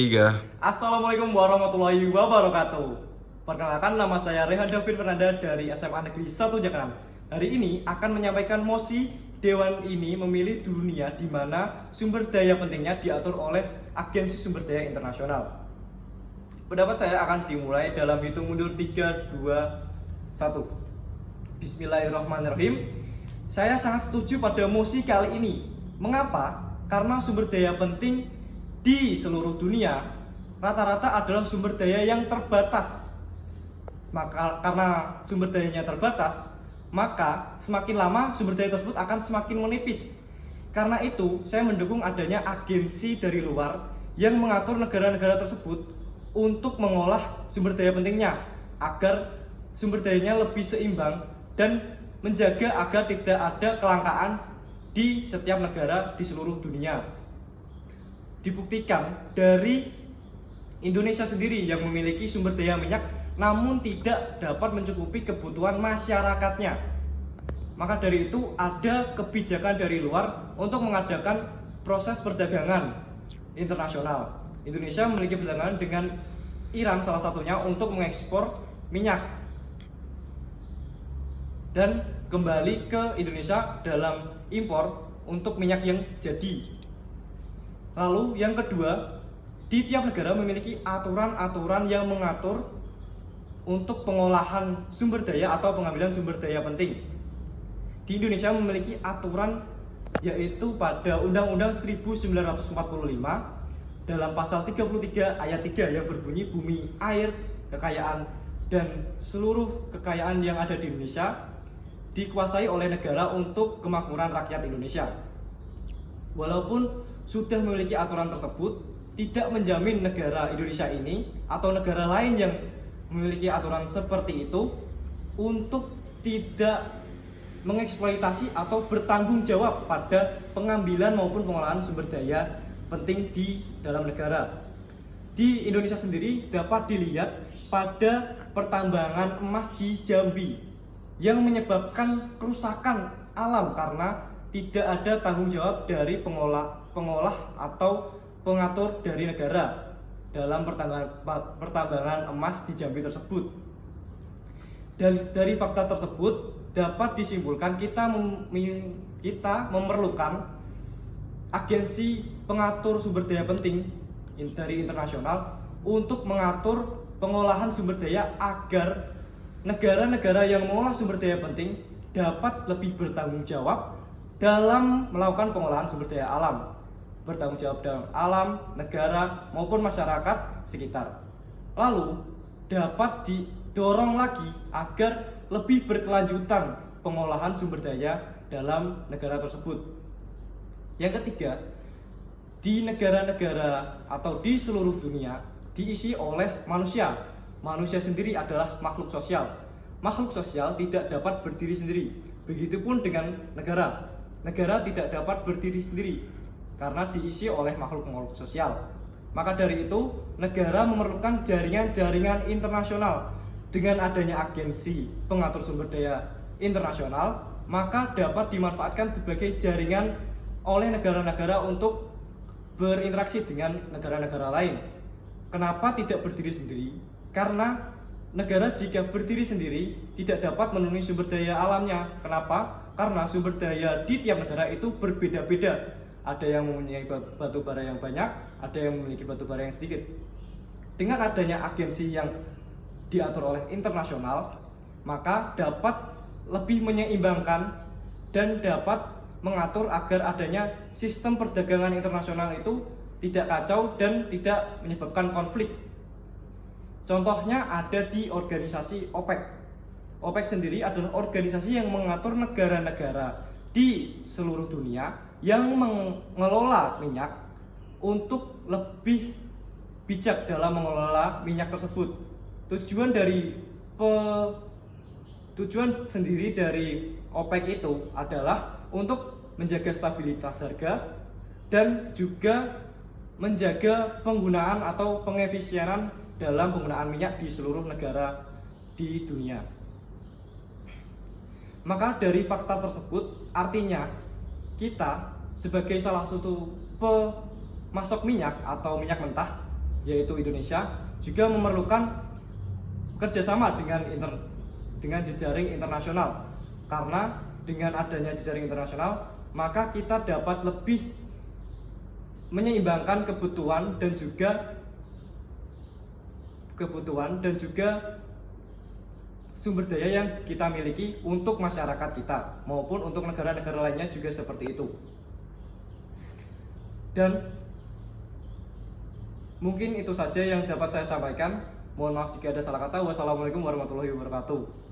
Tiga. Assalamualaikum warahmatullahi wabarakatuh. Perkenalkan, nama saya Rehan David Fernanda dari SMA Negeri 1 Jakarta. Hari ini akan menyampaikan mosi Dewan ini memilih dunia di mana sumber daya pentingnya diatur oleh Agensi Sumber Daya Internasional. Pendapat saya akan dimulai dalam hitung mundur 3, 2, 1. Bismillahirrahmanirrahim. Saya sangat setuju pada mosi kali ini. Mengapa? Karena sumber daya penting di seluruh dunia rata-rata adalah sumber daya yang terbatas. Maka karena sumber dayanya terbatas, maka semakin lama sumber daya tersebut akan semakin menipis. Karena itu, saya mendukung adanya agensi dari luar yang mengatur negara-negara tersebut untuk mengolah sumber daya pentingnya agar sumber dayanya lebih seimbang dan menjaga agar tidak ada kelangkaan di setiap negara di seluruh dunia. Dibuktikan dari Indonesia sendiri yang memiliki sumber daya minyak namun tidak dapat mencukupi kebutuhan masyarakatnya. Maka dari itu ada kebijakan dari luar untuk mengadakan proses perdagangan internasional. Indonesia memiliki perdagangan dengan Iran salah satunya untuk mengekspor minyak dan kembali ke Indonesia dalam impor untuk minyak yang jadi. Lalu yang kedua, di tiap negara memiliki aturan-aturan yang mengatur untuk pengolahan sumber daya atau pengambilan sumber daya penting. Di Indonesia memiliki aturan yaitu pada Undang-Undang 1945 dalam pasal 33 ayat 3 yang berbunyi bumi, air, kekayaan dan seluruh kekayaan yang ada di Indonesia dikuasai oleh negara untuk kemakmuran rakyat Indonesia. Walaupun sudah memiliki aturan tersebut, tidak menjamin negara Indonesia ini atau negara lain yang memiliki aturan seperti itu untuk tidak mengeksploitasi atau bertanggung jawab pada pengambilan maupun pengolahan sumber daya penting di dalam negara. Di Indonesia sendiri dapat dilihat pada pertambangan emas di Jambi yang menyebabkan kerusakan alam karena tidak ada tanggung jawab dari pengolah atau pengatur dari negara dalam pertambangan emas di Jambi tersebut. Dan dari fakta tersebut dapat disimpulkan kita memerlukan agensi pengatur sumber daya penting dari internasional untuk mengatur pengolahan sumber daya agar negara-negara yang mengolah sumber daya penting dapat lebih bertanggung jawab dalam melakukan pengolahan sumber daya alam, bertanggung jawab dalam alam, negara maupun masyarakat sekitar. Lalu dapat didorong lagi agar lebih berkelanjutan pengolahan sumber daya dalam negara tersebut. Yang ketiga, di negara-negara atau di seluruh dunia diisi oleh manusia. Manusia sendiri adalah makhluk sosial. Makhluk sosial tidak dapat berdiri sendiri. Begitupun dengan negara. Negara tidak dapat berdiri sendiri karena diisi oleh makhluk-makhluk sosial. Maka dari itu, negara memerlukan jaringan-jaringan internasional. Dengan adanya agensi pengatur sumber daya internasional, maka dapat dimanfaatkan sebagai jaringan oleh negara-negara untuk berinteraksi dengan negara-negara lain. Kenapa tidak berdiri sendiri? Karena negara jika berdiri sendiri tidak dapat memenuhi sumber daya alamnya. Kenapa? Karena sumber daya di tiap negara itu berbeda-beda. Ada yang mempunyai batu bara yang banyak, ada yang memiliki batu bara yang sedikit. Dengan adanya agensi yang diatur oleh internasional, maka dapat lebih menyeimbangkan dan dapat mengatur agar adanya sistem perdagangan internasional itu tidak kacau dan tidak menyebabkan konflik. Contohnya ada di organisasi OPEC. OPEC sendiri adalah organisasi yang mengatur negara-negara di seluruh dunia yang mengelola minyak untuk lebih bijak dalam mengelola minyak tersebut. Tujuan sendiri dari OPEC itu adalah untuk menjaga stabilitas harga dan juga menjaga penggunaan atau pengefisienan dalam penggunaan minyak di seluruh negara di dunia. Maka dari fakta tersebut artinya kita sebagai salah satu pemasok minyak atau minyak mentah yaitu Indonesia, juga memerlukan kerjasama dengan jejaring internasional. Karena dengan adanya jejaring internasional, maka kita dapat lebih menyeimbangkan kebutuhan dan juga sumber daya yang kita miliki untuk masyarakat kita maupun untuk negara-negara lainnya juga seperti itu. Dan mungkin itu saja yang dapat saya sampaikan. Mohon maaf jika ada salah kata. Wassalamualaikum warahmatullahi wabarakatuh.